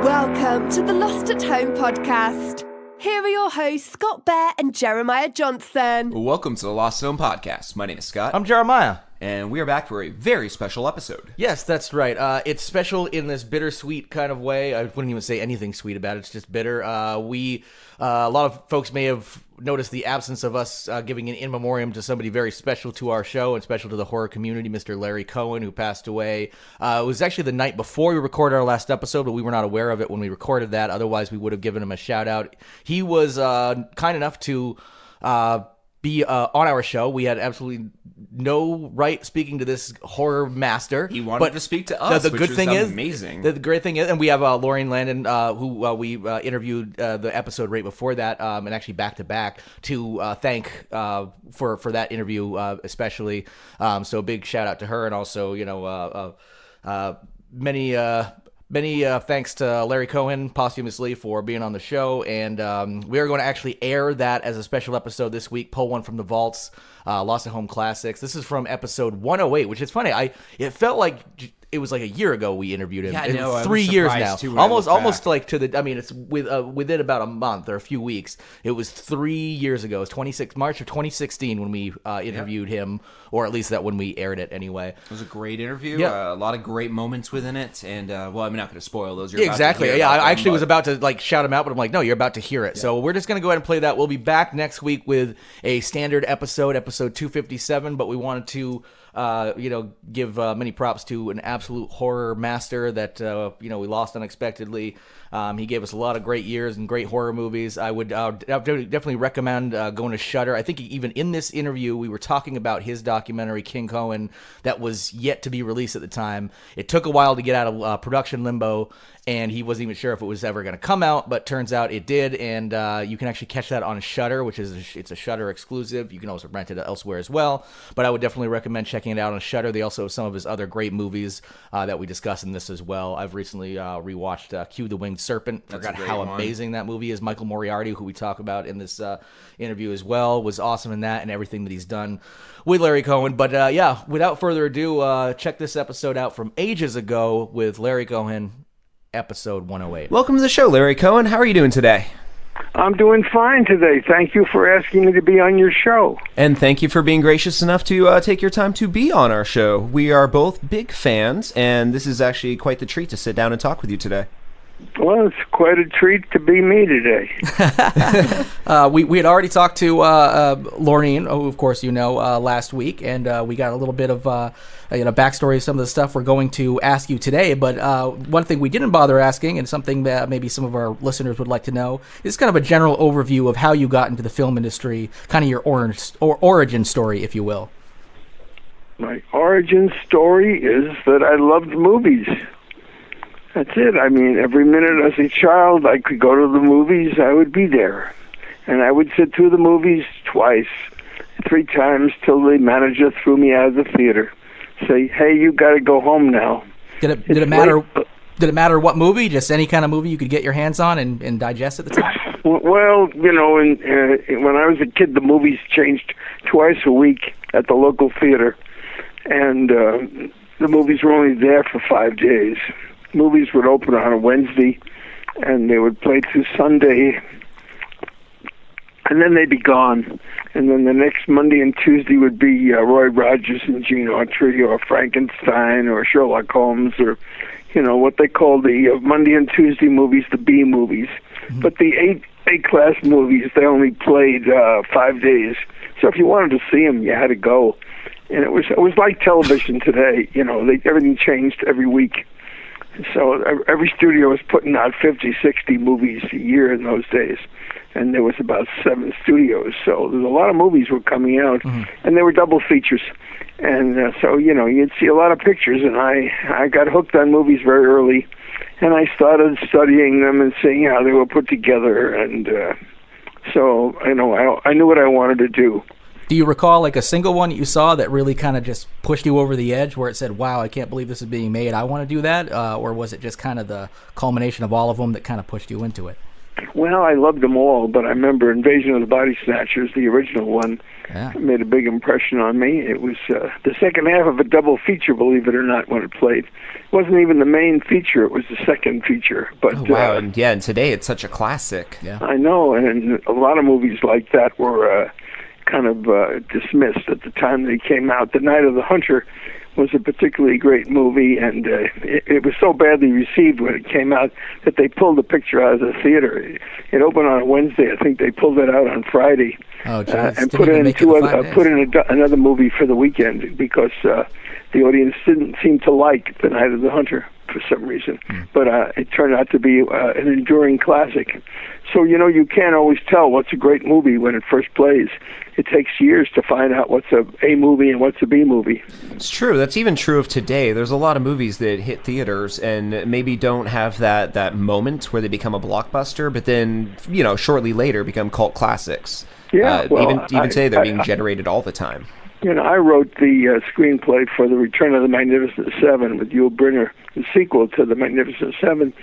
Welcome to the Lost at Home podcast. Here are your hosts, Scott Bear and Jeremiah Johnson. Welcome to the Lost at Home podcast. My name is Scott. I'm Jeremiah. And we are back for a very special episode. Yes, that's right. It's special in this bittersweet kind of way. I wouldn't even say anything sweet about it. It's just bitter. A lot of folks may have noticed the absence of us giving an in memoriam to somebody very special to our show and special to the horror community, Mr. Larry Cohen, who passed away. It was actually the night before we recorded our last episode, but we were not aware of it when we recorded that. Otherwise, we would have given him a shout out. He was kind enough to be on our show. We had absolutely no right speaking to this horror master. He wanted to speak to us, the good which thing was is, amazing. The great thing is, and we have Lauren Landon, who we interviewed the episode right before that, and actually back to back to thank for that interview especially. So big shout out to her, and also many thanks to Larry Cohen posthumously for being on the show, and we are going to actually air that as a special episode this week. Pull one from the vaults, Lost at Home Classics. This is from episode 108, which is funny. It felt like it was like a year ago we interviewed him. Yeah, I know. 3 years now. Too, almost like to the. I mean, it's within about a month or a few weeks. It was 3 years ago. It was March of 2016 when we interviewed him, or at least that when we aired it anyway. It was a great interview. Yeah. A lot of great moments within it, and well, I'm not going to spoil those. Yeah, exactly. Yeah, I actually was about to shout him out, but I'm like, no, you're about to hear it. Yeah. So we're just going to go ahead and play that. We'll be back next week with a standard episode 257. But we wanted to give many props to an absolute horror master that we lost unexpectedly. He gave us a lot of great years and great horror movies. I would definitely recommend going to Shudder. I think even in this interview, we were talking about his documentary, King Cohen, that was yet to be released at the time. It took a while to get out of production limbo, and he wasn't even sure if it was ever going to come out, but turns out it did, and you can actually catch that on Shudder, it's a Shudder exclusive. You can also rent it elsewhere as well, but I would definitely recommend checking it out on Shudder. They also have some of his other great movies that we discuss in this as well. I've recently rewatched Q the Winged Serpent. Forgot how amazing that movie is. Michael Moriarty, who we talk about in this interview as well, was awesome in that and everything that he's done with Larry Cohen. But without further ado, check this episode out from ages ago with Larry Cohen, episode 108. Welcome to the show, Larry Cohen. How are you doing today? I'm doing fine today. Thank you for asking me to be on your show. And thank you for being gracious enough to take your time to be on our show. We are both big fans, and this is actually quite the treat to sit down and talk with you today. Well, it's quite a treat to be me today. We had already talked to Laureen, who of course last week, and we got a little bit of backstory of some of the stuff we're going to ask you today. But one thing we didn't bother asking, and something that maybe some of our listeners would like to know, is kind of a general overview of how you got into the film industry, kind of your origin story, if you will. My origin story is that I loved movies. That's it. I mean, every minute as a child I could go to the movies, I would be there. And I would sit through the movies twice, 3 times, till the manager threw me out of the theater. Say, hey, you got to go home now. Did it matter? Did it matter what movie? Just any kind of movie you could get your hands on and digest at the time? Well, when I was a kid, the movies changed twice a week at the local theater. And the movies were only there for 5 days. Movies would open on a Wednesday, and they would play through Sunday, and then they'd be gone. And then the next Monday and Tuesday would be Roy Rogers and Gene Autry, or Frankenstein, or Sherlock Holmes, or what they call the Monday and Tuesday movies, the B movies. Mm-hmm. But the A-class movies, they only played 5 days. So if you wanted to see them, you had to go. And it was like television today. Everything changed every week. So every studio was putting out 50, 60 movies a year in those days. And there was about 7 studios. So there's a lot of movies were coming out. Mm-hmm. And they were double features. And so, you'd see a lot of pictures. And I got hooked on movies very early. And I started studying them and seeing how they were put together. And so, I knew what I wanted to do. Do you recall like a single one that you saw that really kind of just pushed you over the edge where it said, wow, I can't believe this is being made, I want to do that? Or was it just kind of the culmination of all of them that kind of pushed you into it? Well, I loved them all, but I remember Invasion of the Body Snatchers, the original one, made a big impression on me. It was the second half of a double feature, believe it or not, when it played. It wasn't even the main feature, it was the second feature. But wow, and today it's such a classic. Yeah. I know, and a lot of movies like that were kind of dismissed at the time they came out. The Night of the Hunter was a particularly great movie, and it was so badly received when it came out that they pulled the picture out of the theater. It opened on a Wednesday. I think they pulled it out on Friday, and put in another movie for the weekend because the audience didn't seem to like The Night of the Hunter for some reason. But it turned out to be an enduring classic. So, you can't always tell what's a great movie when it first plays. It takes years to find out what's a movie and what's a B movie. It's true. That's even true of today. There's a lot of movies that hit theaters and maybe don't have that moment where they become a blockbuster, but then, shortly later become cult classics. Yeah, even today they're being generated all the time. I wrote the screenplay for The Return of the Magnificent Seven with Yul Brynner, the sequel to The Magnificent Seven.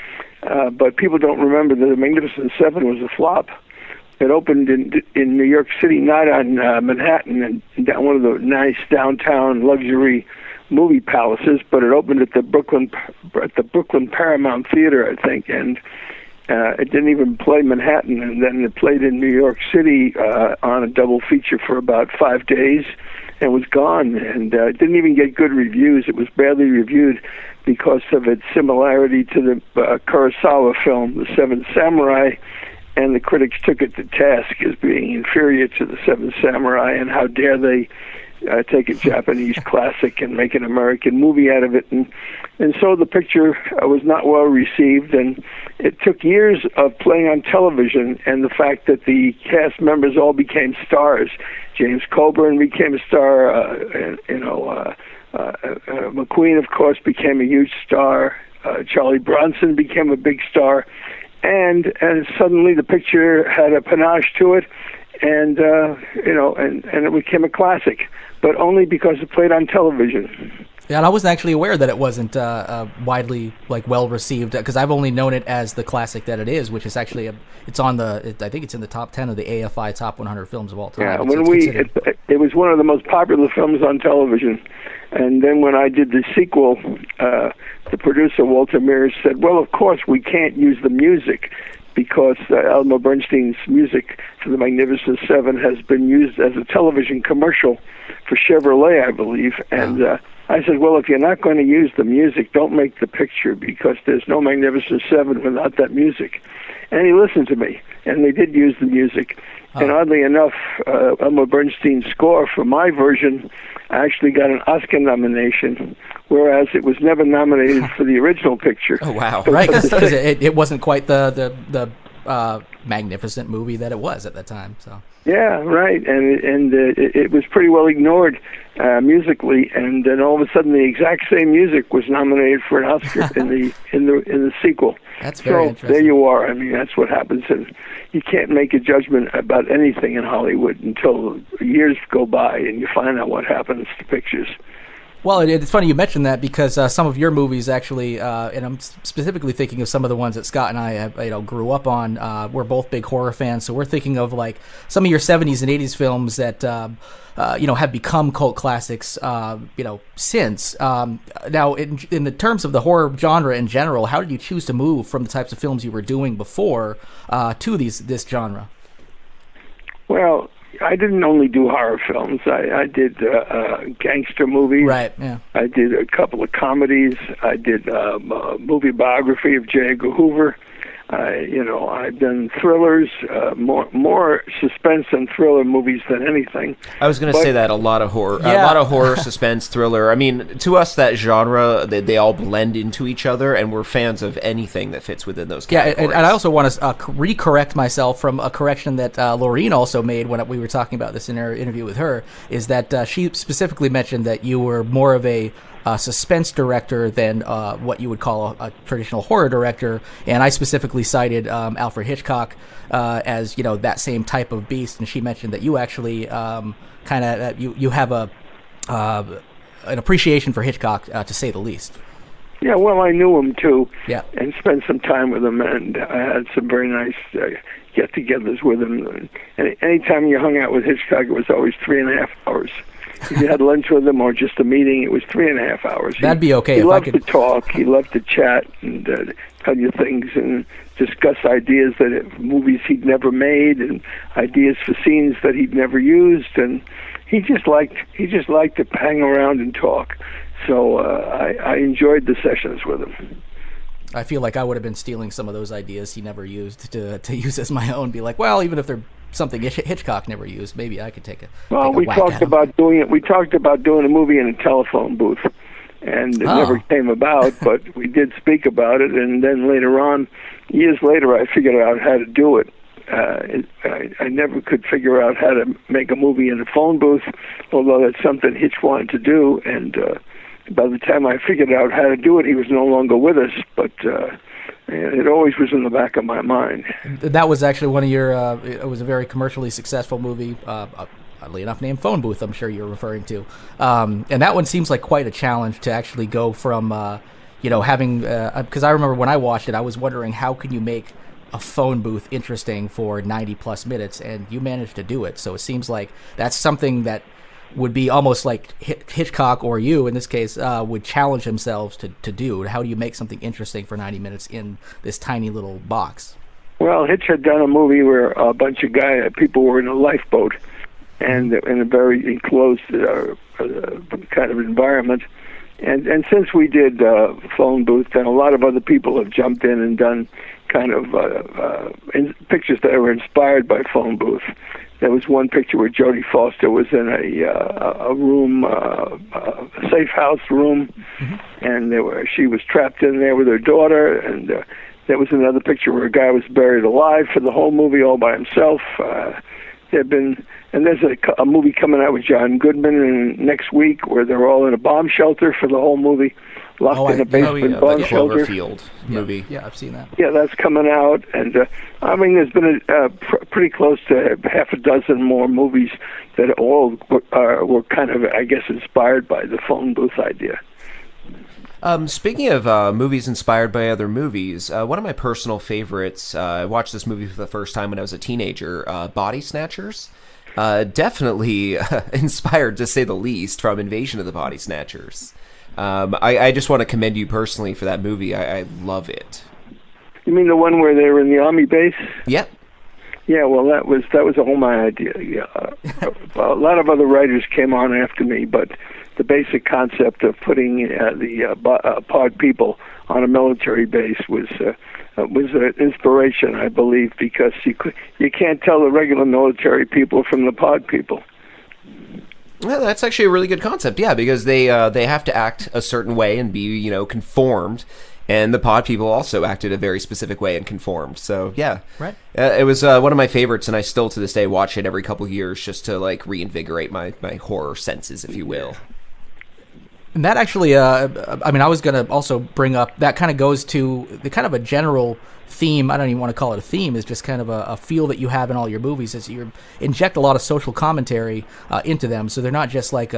But people don't remember that The Magnificent Seven was a flop. It opened in New York City, not on Manhattan, and down one of the nice downtown luxury movie palaces, but it opened at the Brooklyn Paramount Theater, I think, and it didn't even play Manhattan, and then it played in New York City on a double feature for about 5 days, and was gone, and it didn't even get good reviews. It was badly reviewed because of its similarity to the Kurosawa film, The Seven Samurai, and the critics took it to task as being inferior to The Seven Samurai, and how dare they take a Japanese classic and make an American movie out of it. And so the picture was not well received, and it took years of playing on television, and the fact that the cast members all became stars. James Coburn became a star, McQueen, of course, became a huge star. Charlie Bronson became a big star, and suddenly the picture had a panache to it, and it became a classic, but only because it played on television. Yeah, and I wasn't actually aware that it wasn't widely well received, because I've only known it as the classic that it is, which is actually I think it's in the top 10 of the AFI top 100 films of all time. Yeah, it was one of the most popular films on television, and then when I did the sequel, the producer Walter Mears said, "Well, of course we can't use the music, because Elmer Bernstein's music for The Magnificent Seven has been used as a television commercial for Chevrolet, I believe." And I said, "Well, if you're not going to use the music, don't make the picture, because there's no Magnificent Seven without that music." And he listened to me, and they did use the music. And oddly enough, Elmer Bernstein's score for my version actually got an Oscar nomination, whereas it was never nominated for the original picture. Oh, wow. Right, because it wasn't quite the magnificent movie that it was at that time. So. Yeah, right, and it was pretty well ignored musically, and then all of a sudden the exact same music was nominated for an Oscar in the sequel. That's very interesting. There you are. I mean, that's what happens, and you can't make a judgment about anything in Hollywood until years go by and you find out what happens to pictures. Well, it's funny you mentioned that, because some of your movies actually, and I'm specifically thinking of some of the ones that Scott and I grew up on. We're both big horror fans, so we're thinking of some of your 70s and 80s films that have become cult classics. Since now, in the terms of the horror genre in general, how did you choose to move from the types of films you were doing before to this genre? Well, I didn't only do horror films. I did gangster movies. Right, yeah. I did a couple of comedies. I did a movie biography of J. Edgar Hoover. I've done thrillers, more suspense and thriller movies than anything. I was going to say that a lot of horror, suspense, thriller. I mean, to us, that genre, they all blend into each other, and we're fans of anything that fits within those categories. Yeah, and I also want to recorrect myself from a correction that Laureen also made when we were talking about this in our interview with her, is that she specifically mentioned that you were more of a suspense director than what you would call a traditional horror director, and I specifically cited Alfred Hitchcock as that same type of beast, and she mentioned that you actually you have an appreciation for Hitchcock, to say the least. Yeah, well, I knew him too, Yeah. and spent some time with him, and I had some very nice get-togethers with him. And anytime you hung out with Hitchcock, it was always 3.5 hours. If you had lunch with him or just a meeting, it was 3.5 hours. That'd be okay He if I loved could. to talk. He loved to chat and tell you things and discuss ideas movies he'd never made and ideas for scenes that he'd never used. And he just liked to hang around and talk. So I enjoyed the sessions with him. I feel like I would have been stealing some of those ideas he never used to use as my own. Be like, well, even if they're something Hitchcock never used, maybe I could take a we whack talked at 'em. about doing it. We talked about doing a movie in a telephone booth, and it never came about. But we did speak about it, and then later on, years later, I figured out how to do it. I never could figure out how to make a movie in a phone booth, although that's something Hitch wanted to do. And by the time I figured out how to do it, he was no longer with us. But it always was in the back of my mind. That was actually one of your. It was a very commercially successful movie. Oddly enough, named Phone Booth. I'm sure you're referring to, and that one seems like quite a challenge to actually go from, having. Because I remember when I watched it, I was wondering how can you make a phone booth interesting for 90 plus minutes, and you managed to do it. So it seems like that's something that would be almost like Hitchcock, or you in this case, would challenge themselves to do. How do you make something interesting for 90 minutes in this tiny little box? Well, Hitch had done a movie where a bunch of people were in a lifeboat and in a very enclosed kind of environment. And since we did Phone Booth, and a lot of other people have jumped in and done kind of pictures that were inspired by Phone Booth. There was one picture where Jodie Foster was in a room, a safe house room, and she was trapped in there with her daughter. And there was another picture where a guy was buried alive for the whole movie all by himself. There's a movie coming out with John Goodman next week where they're all in a bomb shelter for the whole movie, locked in a basement bomb shelter. Cloverfield movie. Yeah, I've seen that. Yeah, that's coming out, and there's been pretty close to half a dozen more movies that all were kind of, I guess, inspired by the phone booth idea. Speaking of movies inspired by other movies, one of my personal favorites, I watched this movie for the first time when I was a teenager, Body Snatchers. Definitely inspired, to say the least, from Invasion of the Body Snatchers. I just want to commend you personally for that movie. I love it. You mean the one where they were in the army base? Yep. Yeah, well, that was all my idea. Yeah. A lot of other writers came on after me, but the basic concept of putting the pod people on a military base was an inspiration, I believe, because you can't tell the regular military people from the pod people. Well, that's actually a really good concept, yeah, because they have to act a certain way and be, conformed, and the pod people also acted a very specific way and conformed. So, yeah. Right. It was one of my favorites, and I still, to this day, watch it every couple of years just to, reinvigorate my horror senses, if you will. And that actually, I was going to also bring up, that kind of goes to the kind of a general theme. I don't even want to call it a theme. It's just kind of a feel that you have in all your movies, is you inject a lot of social commentary into them. So they're not just like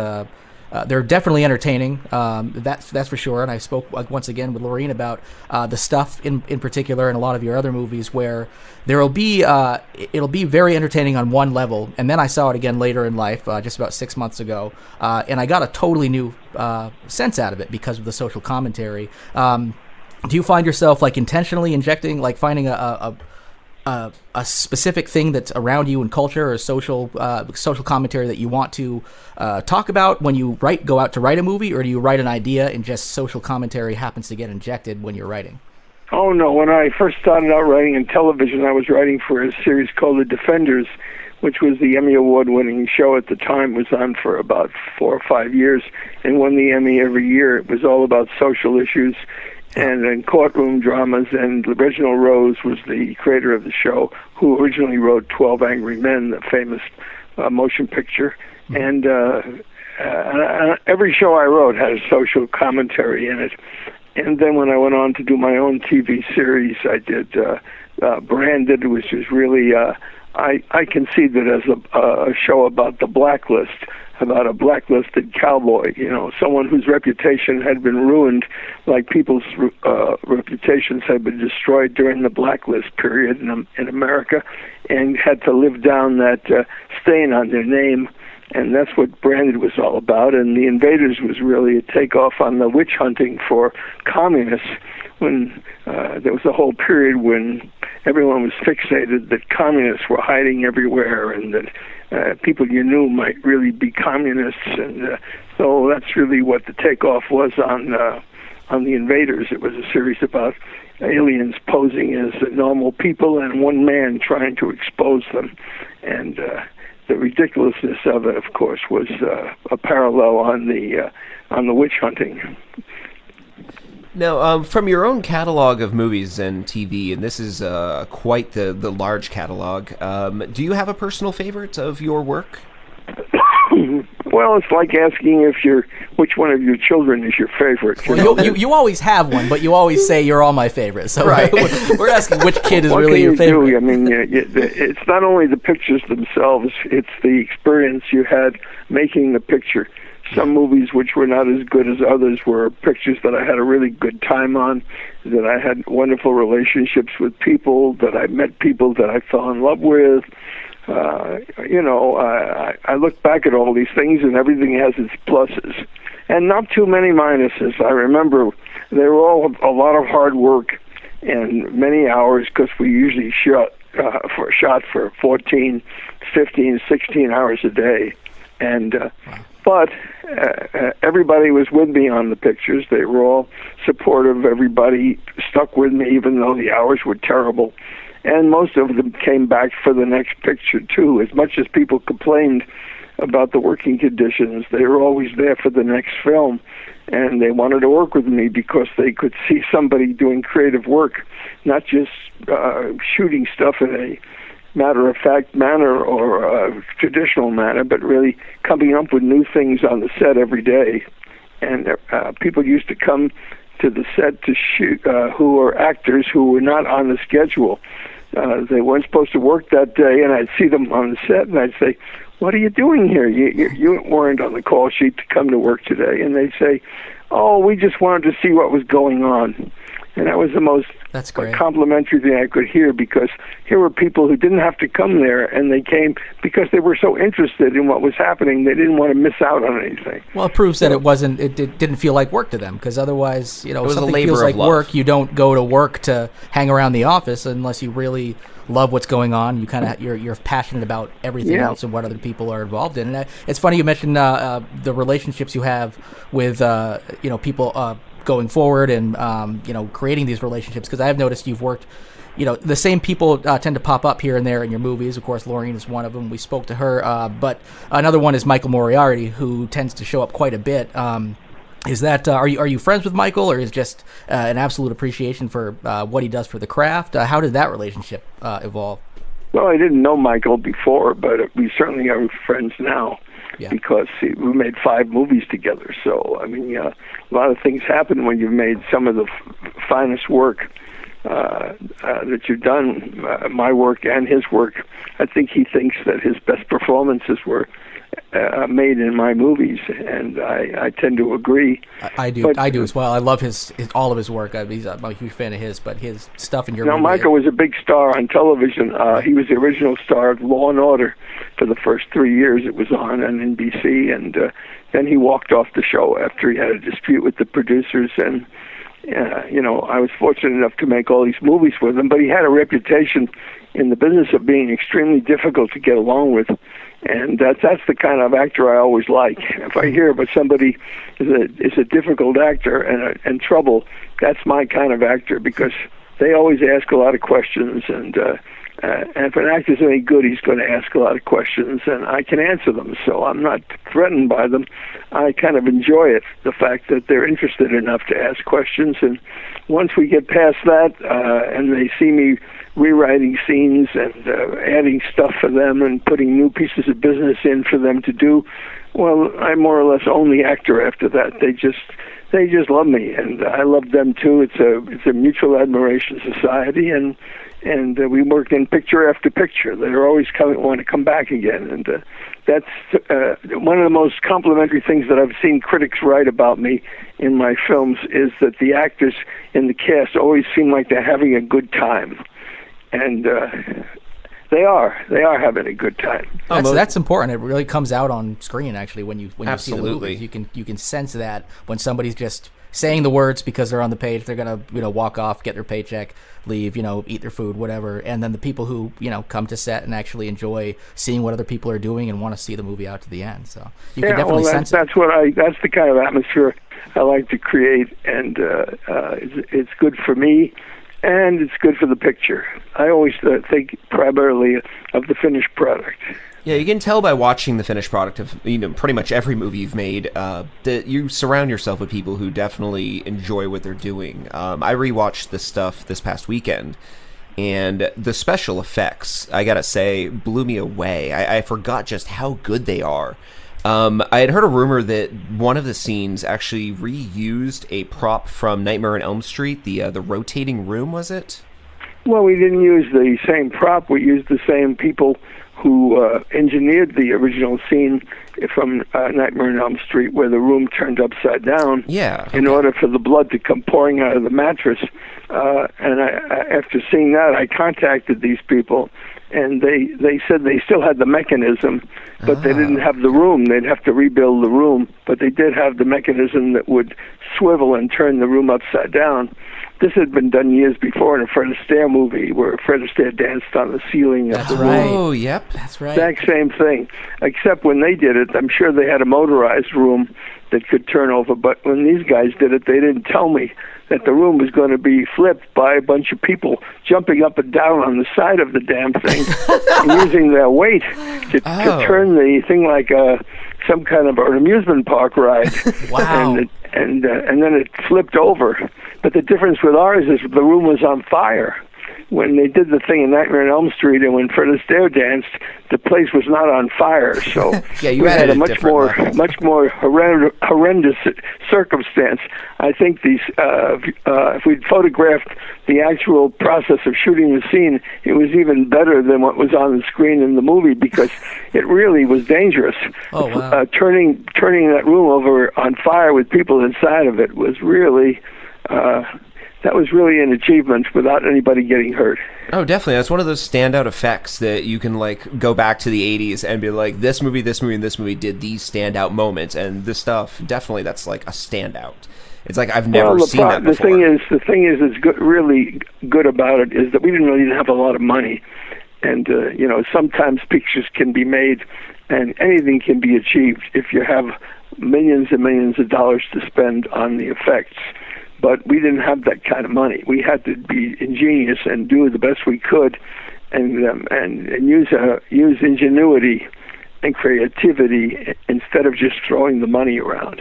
they're definitely entertaining. That's for sure. And I spoke once again with Lorene about the stuff in particular in a lot of your other movies where it'll be very entertaining on one level, and then I saw it again later in life, just about 6 months ago, and I got a totally new sense out of it because of the social commentary. Do you find yourself intentionally injecting, finding a specific thing that's around you in culture or social commentary that you want to talk about when you go out to write a movie, or do you write an idea and just social commentary happens to get injected when you're writing? Oh, no. When I first started out writing in television, I was writing for a series called The Defenders, which was the Emmy Award-winning show at the time. Was on for about 4 or 5 years and won the Emmy every year. It was all about social issues and in courtroom dramas, and Reginald Rose was the creator of the show, who originally wrote 12 Angry Men, the famous motion picture. And every show I wrote had a social commentary in it. And then when I went on to do my own TV series, I did Branded, which is really I conceived it as a show about the blacklist, about a blacklisted cowboy, someone whose reputation had been ruined, like people's reputations had been destroyed during the blacklist period in America, and had to live down that stain on their name. And that's what Branded was all about. And The Invaders was really a takeoff on the witch hunting for communists, when there was a whole period when everyone was fixated that communists were hiding everywhere, and that people you knew might really be communists. And so that's really what the takeoff was on The Invaders. It was a series about aliens posing as normal people and one man trying to expose them. And the ridiculousness of it, of course, was a parallel on the witch hunting. Now, from your own catalog of movies and TV, and this is quite the large catalog, do you have a personal favorite of your work? Well, it's like asking which one of your children is your favorite. Well, you always have one, but you always say you're all my favorite. So right. we're asking which kid is what really your favorite. Do? I mean, it's not only the pictures themselves; it's the experience you had making the picture. Some movies which were not as good as others were pictures that I had a really good time on, that I had wonderful relationships with people, that I met people that I fell in love with. I look back at all these things, and everything has its pluses, and not too many minuses. I remember they were all a lot of hard work and many hours, because we usually shot for 14, 15, 16 hours a day. And but everybody was with me on the pictures. They were all supportive. Everybody stuck with me, even though the hours were terrible. And most of them came back for the next picture, too. As much as people complained about the working conditions, they were always there for the next film. And they wanted to work with me because they could see somebody doing creative work, not just shooting stuff in a matter-of-fact manner or a traditional manner, but really coming up with new things on the set every day. And people used to come to the set to shoot who were actors who were not on the schedule. They weren't supposed to work that day, and I'd see them on the set, and I'd say, "What are you doing here? You weren't on the call sheet to come to work today." And they'd say, "Oh, we just wanted to see what was going on." And that was the most complimentary thing I could hear, because here were people who didn't have to come there, and they came because they were so interested in what was happening. They didn't want to miss out on anything. Well, it proves that it didn't feel like work to them, because otherwise, if something feels like work, you don't go to work to hang around the office unless you really love what's going on. You kind of you're passionate about everything else and what other people are involved in. And it's funny you mentioned the relationships you have with people going forward and creating these relationships, because I have noticed you've worked, the same people tend to pop up here and there in your movies. Of course, Lorraine is one of them. We spoke to her, but another one is Michael Moriarty, who tends to show up quite a bit. Is that are you friends with Michael, or is just an absolute appreciation for what he does for the craft? How did that relationship evolve? Well, I didn't know Michael before, but we certainly are friends now. Yeah. Because we made 5 movies together. So, I mean, a lot of things happen when you've made some of the finest work that you've done, my work and his work. I think he thinks that his best performances were made in my movies, and I tend to agree. I do as well. I love all of his work. I'm a huge fan of his, but his stuff in your movie. Michael was a big star on television. He was the original star of Law and Order for the first 3 years it was on NBC, and then he walked off the show after he had a dispute with the producers. And I was fortunate enough to make all these movies with him, but he had a reputation in the business of being extremely difficult to get along with. And that's the kind of actor I always like. If I hear about somebody is a difficult actor and trouble, that's my kind of actor, because they always ask a lot of questions, and if an actor's any good, he's going to ask a lot of questions, and I can answer them, so I'm not threatened by them. I kind of enjoy it, the fact that they're interested enough to ask questions, and once we get past that, and they see me rewriting scenes and adding stuff for them and putting new pieces of business in for them to do, well, I more or less own the actor after that. They just love me, and I love them too. It's a mutual admiration society, and and we worked in picture after picture. They're always want to come back again, and that's one of the most complimentary things that I've seen critics write about me in my films is that the actors in the cast always seem like they're having a good time, and they are having a good time. That's important. It really comes out on screen actually when you see the Absolutely. movies. You can sense that when somebody's just saying the words because they're on the page, they're gonna walk off, get their paycheck, leave, eat their food, whatever. And then the people who come to set and actually enjoy seeing what other people are doing and want to see the movie out to the end. So you can definitely sense that's the kind of atmosphere I like to create, and it's good for me. And it's good for the picture. I always think primarily of the finished product. Yeah, you can tell by watching the finished product of pretty much every movie you've made that you surround yourself with people who definitely enjoy what they're doing. I rewatched this stuff this past weekend, and the special effects, I gotta say, blew me away. I forgot just how good they are. I had heard a rumor that one of the scenes actually reused a prop from Nightmare on Elm Street, the rotating room, was it? Well, we didn't use the same prop. We used the same people who engineered the original scene from Nightmare on Elm Street where the room turned upside down in order for the blood to come pouring out of the mattress. And after seeing that, I contacted these people, and they said they still had the mechanism, but they didn't have the room. They'd have to rebuild the room, but they did have the mechanism that would swivel and turn the room upside down. This had been done years before in a Fred Astaire movie where Fred Astaire danced on the ceiling of the room. Oh, yep. That's right. Exact same thing, except when they did it, I'm sure they had a motorized room that could turn over, but when these guys did it, they didn't tell me that the room was going to be flipped by a bunch of people jumping up and down on the side of the damn thing and using their weight to turn the thing like some kind of an amusement park ride. Wow. And then it flipped over. But the difference with ours is the room was on fire. When they did the thing in Nightmare on Elm Street and when Fred Astaire danced, the place was not on fire. So you we had a much more horrendous circumstance. I think these, if we'd photographed the actual process of shooting the scene, it was even better than what was on the screen in the movie because it really was dangerous. Oh, wow. Turning that room over on fire with people inside of it was really. That was really an achievement without anybody getting hurt. Oh, definitely. That's one of those standout effects that you can go back to the 80s and be like, this movie, and this movie did these standout moments, and this stuff, definitely that's like a standout. It's like I've never seen that before. The thing is, it's really good about it is that we didn't really have a lot of money. And, sometimes pictures can be made and anything can be achieved if you have millions and millions of dollars to spend on the effects. But we didn't have that kind of money. We had to be ingenious and do the best we could, and use ingenuity and creativity instead of just throwing the money around.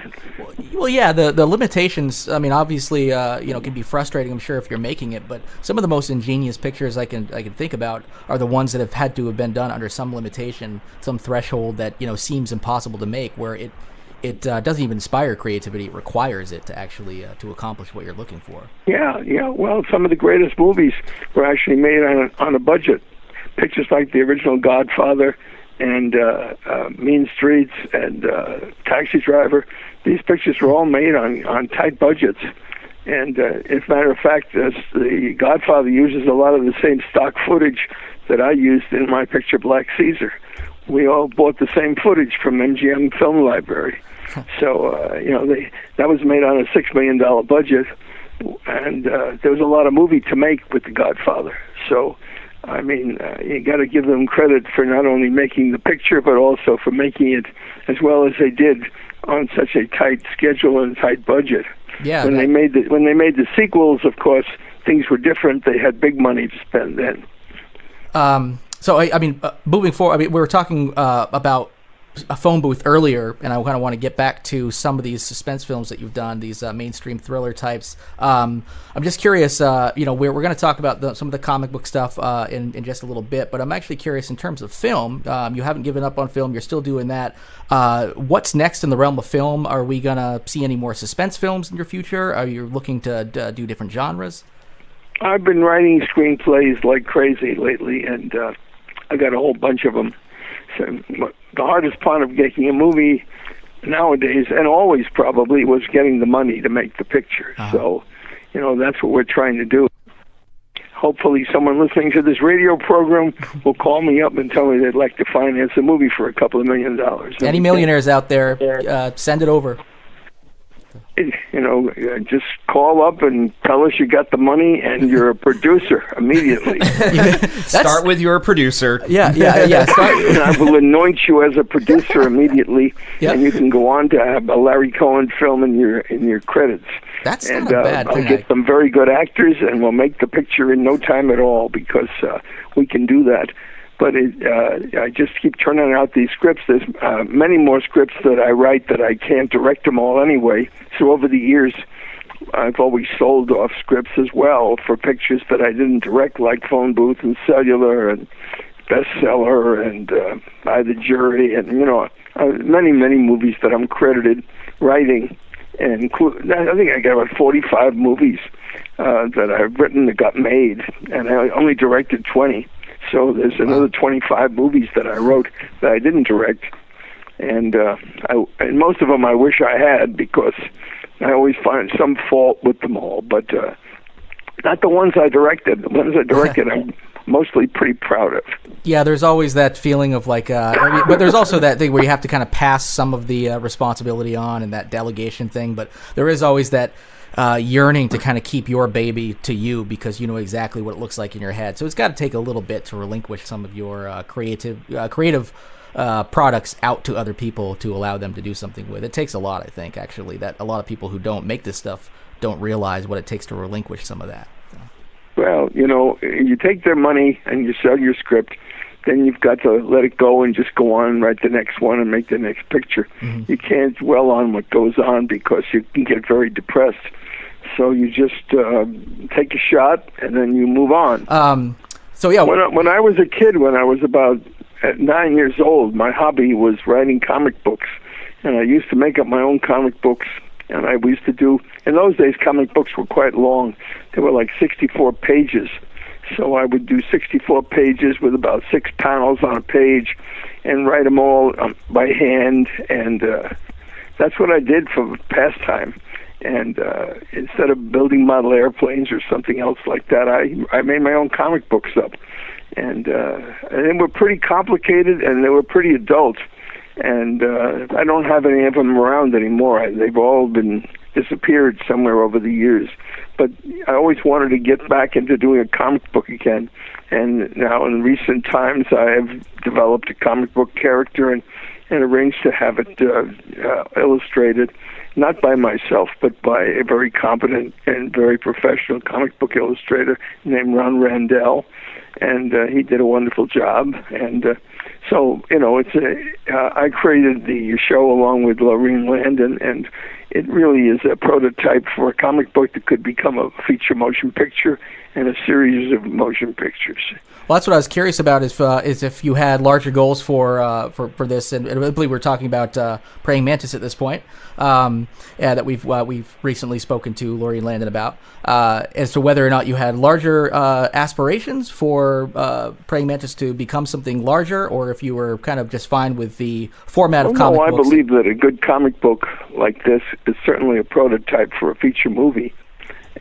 Well, yeah, the limitations. I mean, obviously, can be frustrating. I'm sure if you're making it, but some of the most ingenious pictures I can think about are the ones that have had to have been done under some limitation, some threshold that seems impossible to make, where it doesn't even inspire creativity. It requires it to actually to accomplish what you're looking for. Yeah. Well, some of the greatest movies were actually made on a budget. Pictures like the original Godfather and Mean Streets and Taxi Driver. These pictures were all made on tight budgets. And as a matter of fact, the Godfather uses a lot of the same stock footage that I used in my picture Black Caesar. We all bought the same footage from MGM Film Library. So, that was made on a $6 million budget, and there was a lot of movie to make with The Godfather. So, I mean, you got to give them credit for not only making the picture, but also for making it as well as they did on such a tight schedule and tight budget. Yeah. When they made the sequels, of course, things were different. They had big money to spend then. So, moving forward, we were talking about a phone booth earlier, and I kind of want to get back to some of these suspense films that you've done, these mainstream thriller types. I'm just curious, we're going to talk about some of the comic book stuff in just a little bit, but I'm actually curious in terms of film. You haven't given up on film. You're still doing that. What's next in the realm of film? Are we going to see any more suspense films in your future? Are you looking to do different genres? I've been writing screenplays like crazy lately, and I got a whole bunch of them. So the hardest part of making a movie nowadays, and always probably, was getting the money to make the picture. So, that's what we're trying to do. Hopefully someone listening to this radio program will call me up and tell me they'd like to finance a movie for $2 million. Any millionaires out there, send it over. Just call up and tell us you got the money and you're a producer immediately. Start with your producer. Yeah. And I will anoint you as a producer immediately, and you can go on to have a Larry Cohen film in your credits. That's not a bad thing. I'll get some very good actors, and we'll make the picture in no time at all, because we can do that. But I just keep turning out these scripts. There's many more scripts that I write that I can't direct them all anyway. So over the years, I've always sold off scripts as well for pictures that I didn't direct, like Phone Booth and Cellular and Bestseller and By the Jury, and many movies that I'm credited writing. And I think I got about 45 movies that I've written that got made, and I only directed 20. So there's another 25 movies that I wrote that I didn't direct, and most of them I wish I had, because I always find some fault with them all. But not the ones I directed. The ones I directed, I'm mostly pretty proud of. Yeah, there's always that feeling of but there's also that thing where you have to kind of pass some of the responsibility on, and that delegation thing. But there is always that yearning to kind of keep your baby to you, because you know exactly what it looks like in your head. So it's got to take a little bit to relinquish some of your creative products out to other people to allow them to do something with. It takes a lot, I think, actually, that a lot of people who don't make this stuff don't realize what it takes to relinquish some of that. So. Well, you take their money and you sell your script, then you've got to let it go and just go on and write the next one and make the next picture. Mm-hmm. You can't dwell on what goes on, because you can get very depressed. So you just take a shot and then you move on. When I was a kid, when I was about 9 years old, my hobby was writing comic books, and I used to make up my own comic books. And we used to do, in those days, comic books were quite long. They were like 64 pages. So I would do 64 pages with about 6 panels on a page and write them all by hand. And that's what I did for pastime. And instead of building model airplanes or something else like that, I made my own comic books up. And they were pretty complicated, and they were pretty adult. And I don't have any of them around anymore. They've all been disappeared somewhere over the years. But I always wanted to get back into doing a comic book again. And now in recent times, I have developed a comic book character and arranged to have it illustrated, not by myself, but by a very competent and very professional comic book illustrator named Ron Randell. And he did a wonderful job. And so, I created the show along with Lorene Landon, and it really is a prototype for a comic book that could become a feature motion picture and a series of motion pictures. Well, that's what I was curious about, is if you had larger goals for this, and I believe we're talking about Praying Mantis at this point, that we've recently spoken to Lorene Landon about, as to whether or not you had larger aspirations for Praying Mantis to become something larger, or if you were kind of just fine with the format of comic books. No, I believe that a good comic book like this is certainly a prototype for a feature movie.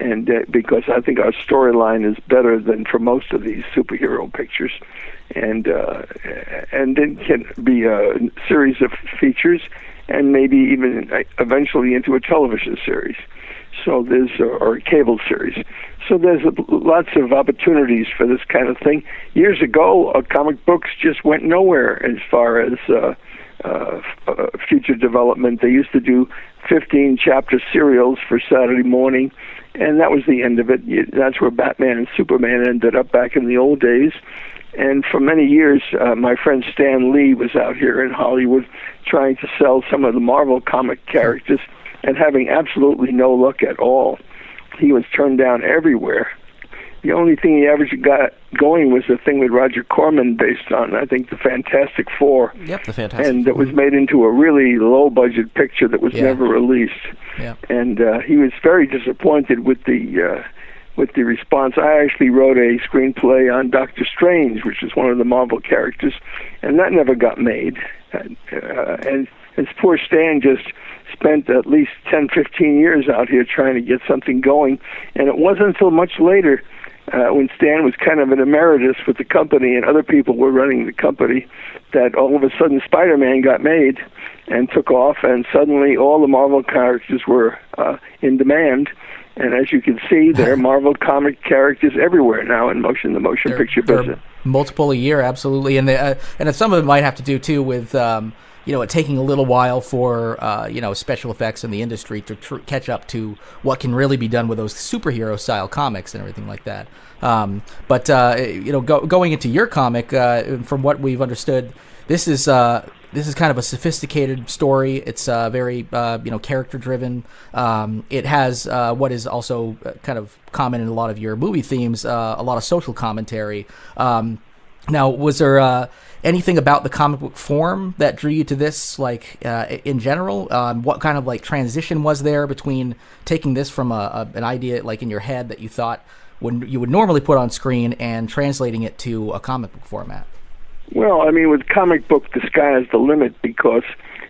And because I think our storyline is better than for most of these superhero pictures, and it can be a series of features, and maybe even eventually into a television series. So or a cable series. So there's lots of opportunities for this kind of thing. Years ago, comic books just went nowhere as far as future development. They used to do 15-chapter serials for Saturday morning, and that was the end of it. That's where Batman and Superman ended up back in the old days. And for many years, my friend Stan Lee was out here in Hollywood trying to sell some of the Marvel comic characters and having absolutely no luck at all. He was turned down everywhere. The only thing he ever got going was the thing with Roger Corman based on, I think, the Fantastic Four. Yep, the Fantastic And Four. that was made into a really low-budget picture that was never released. Yeah. And he was very disappointed with the with the response. I actually wrote a screenplay on Doctor Strange, which is one of the Marvel characters, and that never got made. And poor Stan just spent at least 10, 15 years out here trying to get something going, and it wasn't until much later, when Stan was kind of an emeritus with the company and other people were running the company, that all of a sudden Spider-Man got made and took off, and suddenly all the Marvel characters were in demand. And as you can see, there are Marvel comic characters everywhere now in the motion picture business. Multiple a year, absolutely, and some of it might have to do too with it taking a little while for special effects in the industry to catch up to what can really be done with those superhero style comics and everything like that. Going into your comic, from what we've understood, this is kind of a sophisticated story. It's very character driven. It has what is also kind of common in a lot of your movie themes, a lot of social commentary. Now, was there anything about the comic book form that drew you to this, in general? What kind of transition was there between taking this from an idea in your head that you thought you would normally put on screen and translating it to a comic book format? Well, I mean, with comic book, the sky is the limit, because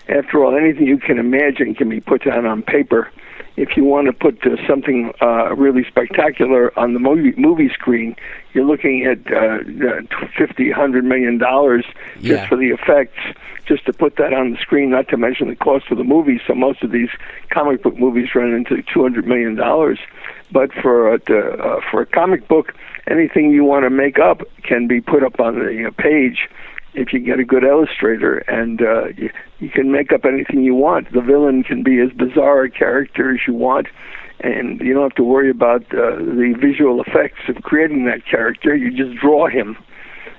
after all, anything you can imagine can be put down on paper. If you want to put something really spectacular on the movie screen, you're looking at $50, $100 million just for the effects, just to put that on the screen, not to mention the cost of the movie. So most of these comic book movies run into $200 million. But for a comic book, anything you want to make up can be put up on the page if you get a good illustrator, and you can make up anything you want. The villain can be as bizarre a character as you want, and you don't have to worry about the visual effects of creating that character. You just draw him,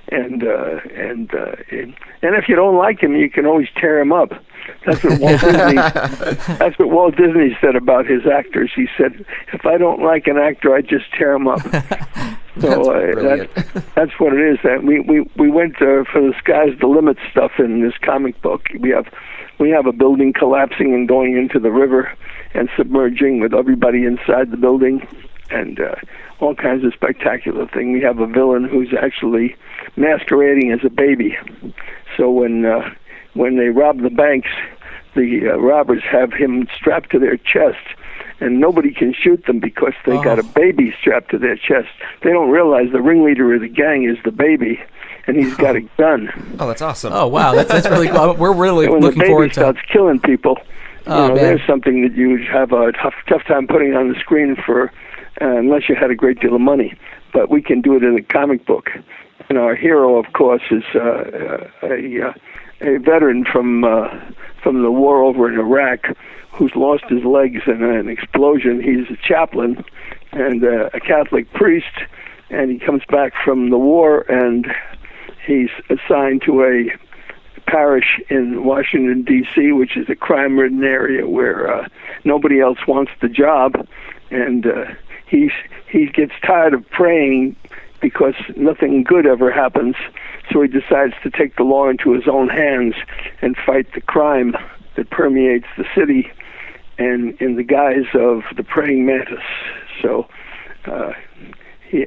and if you don't like him, you can always tear him up. That's what Walt Disney said about his actors. He said, "If I don't like an actor, I just tear him up." So that's what it is. And we went for the sky's the limit stuff in this comic book. We have a building collapsing and going into the river and submerging with everybody inside the building, and all kinds of spectacular things. We have a villain who's actually masquerading as a baby. So when they rob the banks, the robbers have him strapped to their chest, and nobody can shoot them because they got a baby strapped to their chest. They don't realize the ringleader of the gang is the baby, and he's got a gun. Oh, that's awesome. Oh, wow, that's really cool. We're really looking forward to. When the baby starts killing people, there's something that you would have a tough time putting on the screen for, unless you had a great deal of money. But we can do it in a comic book. And our hero, of course, is a veteran from the war over in Iraq, who's lost his legs in an explosion. He's a chaplain and a Catholic priest, and he comes back from the war, and he's assigned to a parish in Washington, D.C., which is a crime-ridden area where nobody else wants the job, and he gets tired of praying because nothing good ever happens, so he decides to take the law into his own hands and fight the crime that permeates the city, and in the guise of the praying mantis. So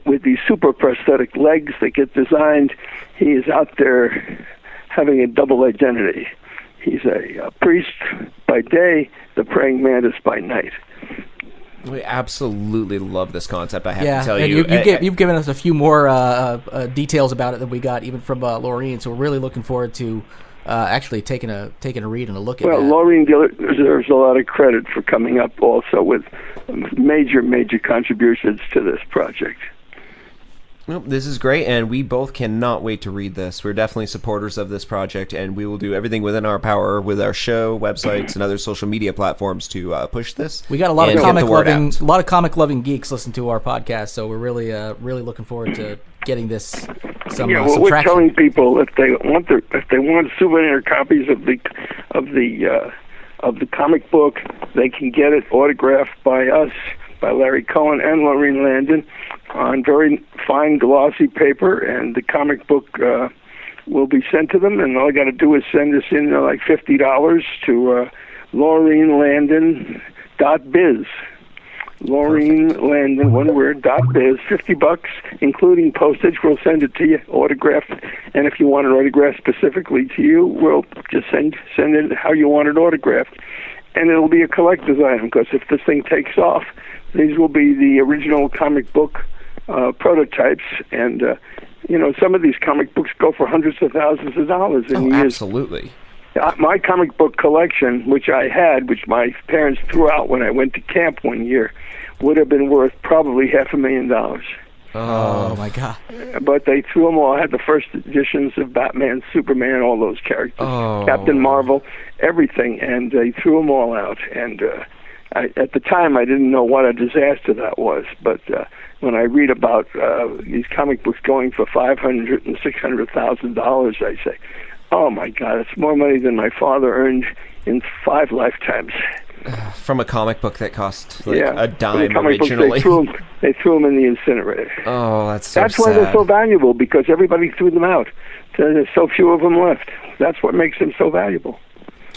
with these super prosthetic legs that get designed, he is out there having a double identity. He's a priest by day, the praying mantis by night. We absolutely love this concept, I have to tell you. You've given us a few more details about it than we got even from Laureen, so we're really looking forward to actually taking a read and a look at that. Well, Laureen deserves a lot of credit for coming up also with major contributions to this project. Well, this is great, and we both cannot wait to read this. We're definitely supporters of this project, and we will do everything within our power with our show, websites, and other social media platforms to push this. We got a lot of comic loving geeks listen to our podcast, so we're really looking forward to getting this some we're traction. telling people if they want souvenir copies of the comic book, they can get it autographed by us, by Larry Cohen and Laureen Landon, on very fine glossy paper, and the comic book will be sent to them, and all you got to do is send us in like $50 to LaureenLandon.biz. Laureen Landon, one word, .biz, $50, including postage. We'll send it to you, autographed. And if you want an autograph specifically to you, we'll just send it how you want it autographed. And it'll be a collector's item, because if this thing takes off, these will be the original comic book prototypes. And, some of these comic books go for hundreds of thousands of dollars in years. Absolutely. My comic book collection, which I had, which my parents threw out when I went to camp one year, would have been worth probably $500,000. Oh my God! But they threw them all. I had the first editions of Batman, Superman, all those characters, Captain Marvel, everything, and they threw them all out. And at the time, I didn't know what a disaster that was. But when I read about these comic books going for $500,000 and $600,000, I say, oh my God, it's more money than my father earned in 5 lifetimes. From a comic book that cost a dime originally. They threw them in the incinerator. Oh, that's so That's sad. why they're so valuable, because everybody threw them out. There's so few of them left. That's what makes them so valuable.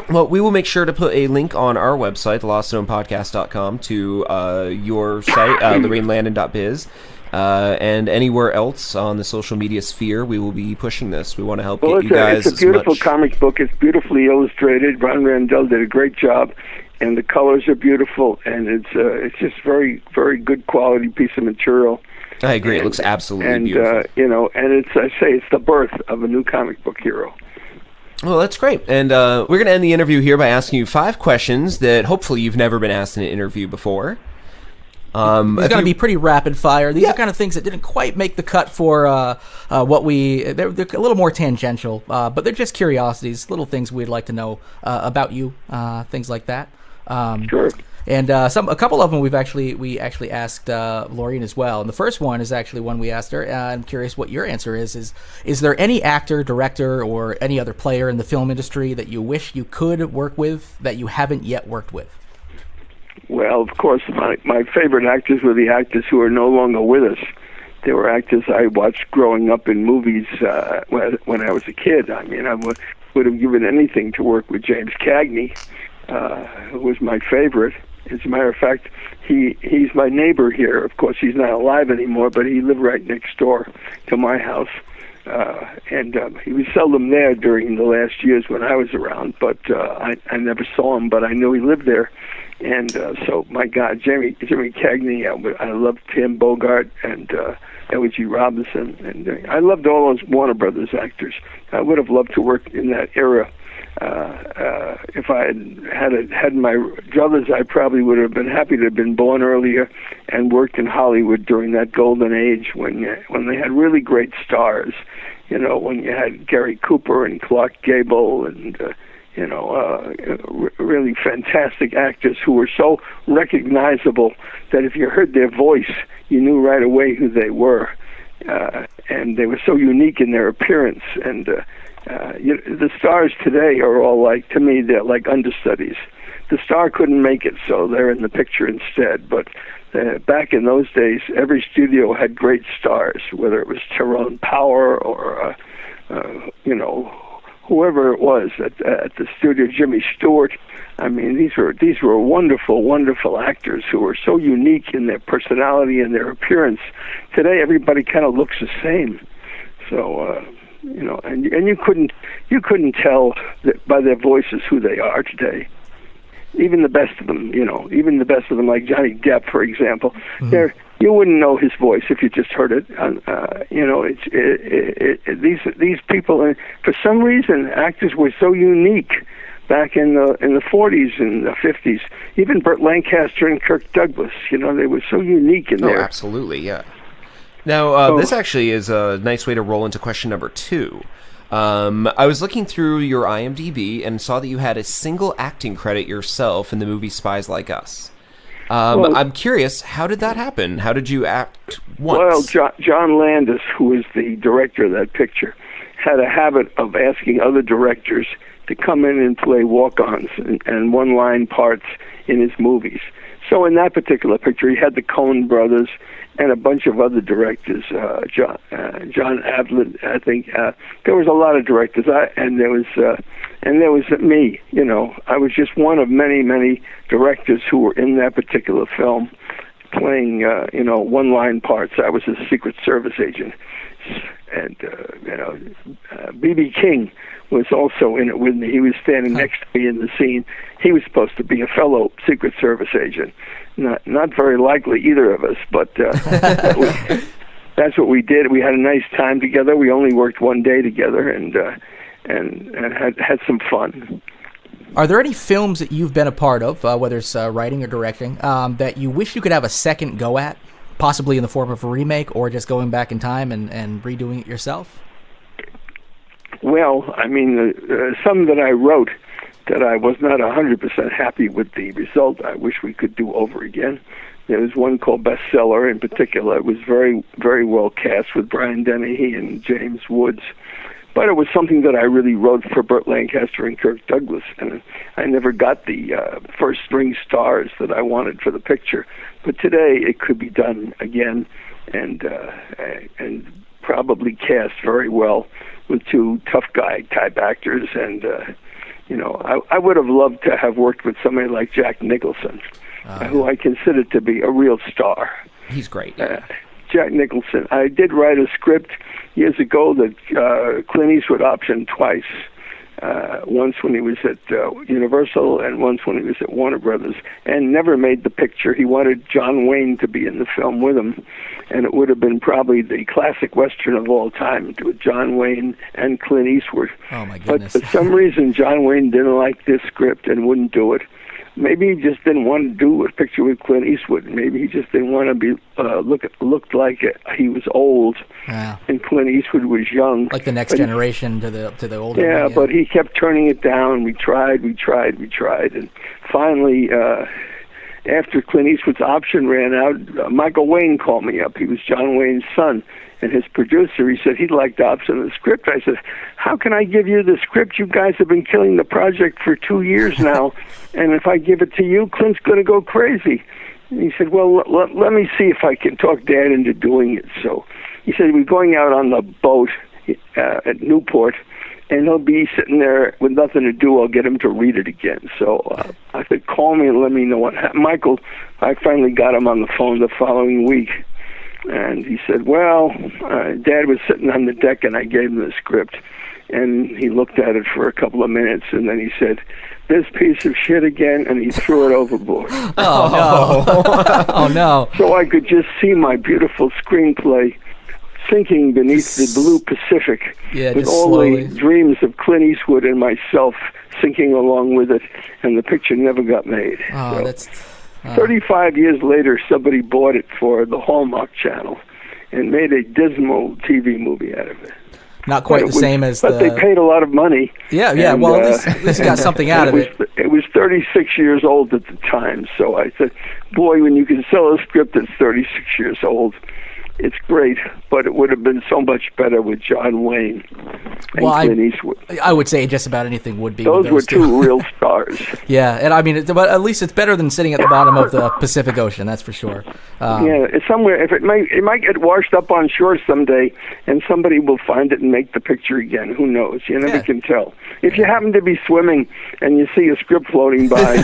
Well, we will make sure to put a link on our website, thelostknownpodcast.com, to your site, lorrainelandon.biz. And anywhere else on the social media sphere, we will be pushing this. We want to help get you guys. It's a beautiful comic book. It's beautifully illustrated. Ron Randell did a great job, and the colors are beautiful, and it's just very, very good quality piece of material. I agree. It looks absolutely beautiful. And it's the birth of a new comic book hero. Well, that's great. And we're going to end the interview here by asking you 5 questions that hopefully you've never been asked in an interview before. It's going to be pretty rapid fire. These are kind of things that didn't quite make the cut for they're a little more tangential, but they're just curiosities, little things we'd like to know about you, things like that. Sure. And a couple of them we actually asked Laureen as well. And the first one is actually one we asked her. I'm curious what your answer is. Is there any actor, director, or any other player in the film industry that you wish you could work with that you haven't yet worked with? Well, of course, my favorite actors were the actors who are no longer with us. They were actors I watched growing up in movies when I was a kid. I mean, I would have given anything to work with James Cagney, who was my favorite. As a matter of fact, he's my neighbor here. Of course, he's not alive anymore, but he lived right next door to my house. And he was seldom there during the last years when I was around, but I never saw him, but I knew he lived there. And so, my God, Jimmy Cagney, I loved Tim Bogart and Edward G. Robinson, and I loved all those Warner Brothers actors. I would have loved to work in that era. If I had my druthers, I probably would have been happy to have been born earlier and worked in Hollywood during that golden age when they had really great stars. When you had Gary Cooper and Clark Gable and really fantastic actors who were so recognizable that if you heard their voice, you knew right away who they were. And they were so unique in their appearance. And the stars today are all to me, they're like understudies. The star couldn't make it, so they're in the picture instead. But back in those days, every studio had great stars, whether it was Tyrone Power or, whoever it was at the studio, Jimmy Stewart. I mean, these were wonderful, wonderful actors who were so unique in their personality and their appearance. Today, everybody kind of looks the same. So, and you couldn't tell by their voices who they are today. Even the best of them, like Johnny Depp, for example, you wouldn't know his voice if you just heard it. These people, for some reason, actors were so unique back in the 40s and the 50s. Even Burt Lancaster and Kirk Douglas, they were so unique in there. Oh, absolutely, yeah. Now, this actually is a nice way to roll into question number 2. I was looking through your IMDb and saw that you had a single acting credit yourself in the movie Spies Like Us. I'm curious, how did that happen? How did you act once? Well, John Landis, who is the director of that picture, had a habit of asking other directors to come in and play walk-ons and one-line parts in his movies. So in that particular picture, he had the Coen brothers and a bunch of other directors, John Avlin, I think. There was a lot of directors, and there was me. I was just one of many, many directors who were in that particular film, playing, one-line parts. I was a Secret Service agent. And, B.B. King was also in it with me. He was standing next to me in the scene. He was supposed to be a fellow Secret Service agent. Not very likely, either of us, but that's what we did. We had a nice time together. We only worked one day together and had some fun. Are there any films that you've been a part of, whether it's writing or directing, that you wish you could have a second go at, possibly in the form of a remake or just going back in time and redoing it yourself? Well, I mean, some that I wrote that I was not 100% happy with the result, I wish we could do over again. There was one called Bestseller in particular. It was very, very well cast with Brian Dennehy and James Woods. But it was something that I really wrote for Burt Lancaster and Kirk Douglas, and I never got the first-string stars that I wanted for the picture. But today it could be done again, and probably cast very well with two tough guy type actors. And I would have loved to have worked with somebody like Jack Nicholson, who I consider to be a real star. He's great. Jack Nicholson. I did write a script years ago that Clint Eastwood optioned twice. Once when he was at Universal and once when he was at Warner Brothers, and never made the picture. He wanted John Wayne to be in the film with him, and it would have been probably the classic Western of all time, with John Wayne and Clint Eastwood. Oh, my goodness. But for some reason, John Wayne didn't like this script and wouldn't do it. Maybe he just didn't want to do a picture with Clint Eastwood. Maybe he just didn't want to be looked like he was old, and Clint Eastwood was young. Like the next generation to the older. Yeah, one, but he kept turning it down. We tried, and finally, after Clint Eastwood's option ran out, Michael Wayne called me up. He was John Wayne's son. And his producer, he said he'd like to option the script. I said, how can I give you the script? You guys have been killing the project for 2 years now, and if I give it to you, Clint's going to go crazy. And he said, well, let me see if I can talk Dad into doing it. So he said, we're going out on the boat at Newport, and he'll be sitting there with nothing to do. I'll get him to read it again. So I said, call me and let me know what happened. Michael, I finally got him on the phone the following week. And he said, well, Dad was sitting on the deck and I gave him the script. And he looked at it for a couple of minutes and then he said, this piece of shit again, and he threw it overboard. Oh, no. Oh, no. So I could just see my beautiful screenplay sinking beneath the blue Pacific with all slowly. The dreams of Clint Eastwood and myself sinking along with it, and the picture never got made. Oh, so, that's... 35 years later, somebody bought it for the Hallmark Channel and made a dismal TV movie out of it. Not quite the same as but they paid a lot of money. Yeah, and, well, at least you got something out of it. It was 36 years old at the time, so I said, boy, when you can sell a script that's 36 years old, it's great, but it would have been so much better with John Wayne and Clint Eastwood. I would say just about anything would be. Those were two real stars. Yeah, and I mean, but at least it's better than sitting at the bottom of the Pacific Ocean. That's for sure. Yeah, it's somewhere. If it might get washed up on shore someday, and somebody will find it and make the picture again. Who knows? You never can tell. If you happen to be swimming and you see a script floating by,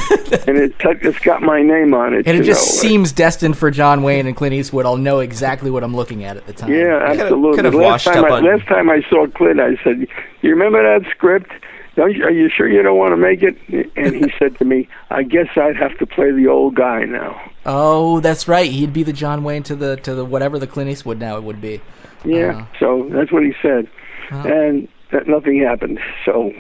and it's got my name on it, and it just seems destined for John Wayne and Clint Eastwood, I'll know exactly what I'm looking at the time. Yeah, absolutely. Last time I saw Clint, I said, "You remember that script? Are you sure you don't want to make it?" And he said to me, "I guess I'd have to play the old guy now." Oh, that's right. He'd be the John Wayne to the whatever the Clint Eastwood now it would be. Yeah, so that's what he said, and nothing happened. So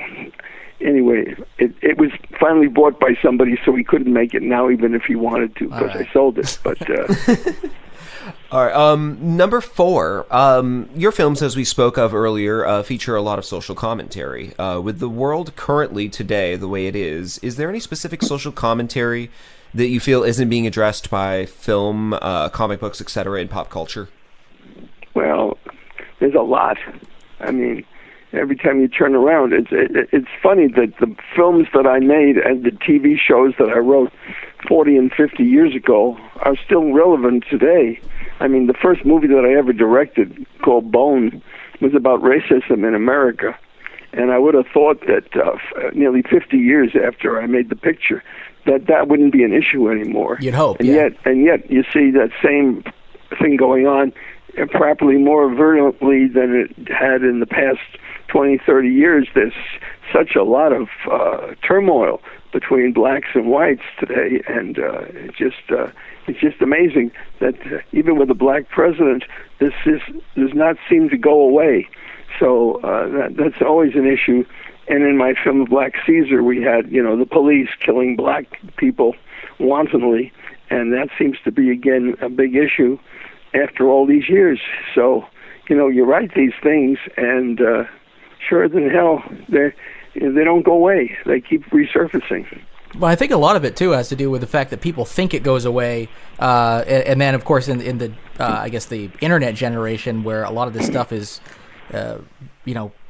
anyway, it was finally bought by somebody, so he couldn't make it now, even if he wanted to, because I sold it. But all right, number 4. Your films, as we spoke of earlier, feature a lot of social commentary. With the world currently today the way it is there any specific social commentary that you feel isn't being addressed by film, comic books, etc., in pop culture? Well, there's a lot. I mean, every time you turn around, it's funny that the films that I made and the TV shows that I wrote 40 and 50 years ago are still relevant today. I mean, the first movie that I ever directed, called Bone, was about racism in America. And I would have thought that nearly 50 years after I made the picture, that wouldn't be an issue anymore. You'd hope, and yeah. yet you see that same thing going on, probably more virulently than it had in the past 20, 30 years. There's such a lot of turmoil between blacks and whites today, and it's just amazing that even with a black president, this does not seem to go away. So that's always an issue. And in my film Black Caesar, we had the police killing black people wantonly, and that seems to be again a big issue after all these years. So you write these things, and sure than hell they don't go away. They keep resurfacing. Well, I think a lot of it too has to do with the fact that people think it goes away, and then of course in the I guess the internet generation, where a lot of this stuff is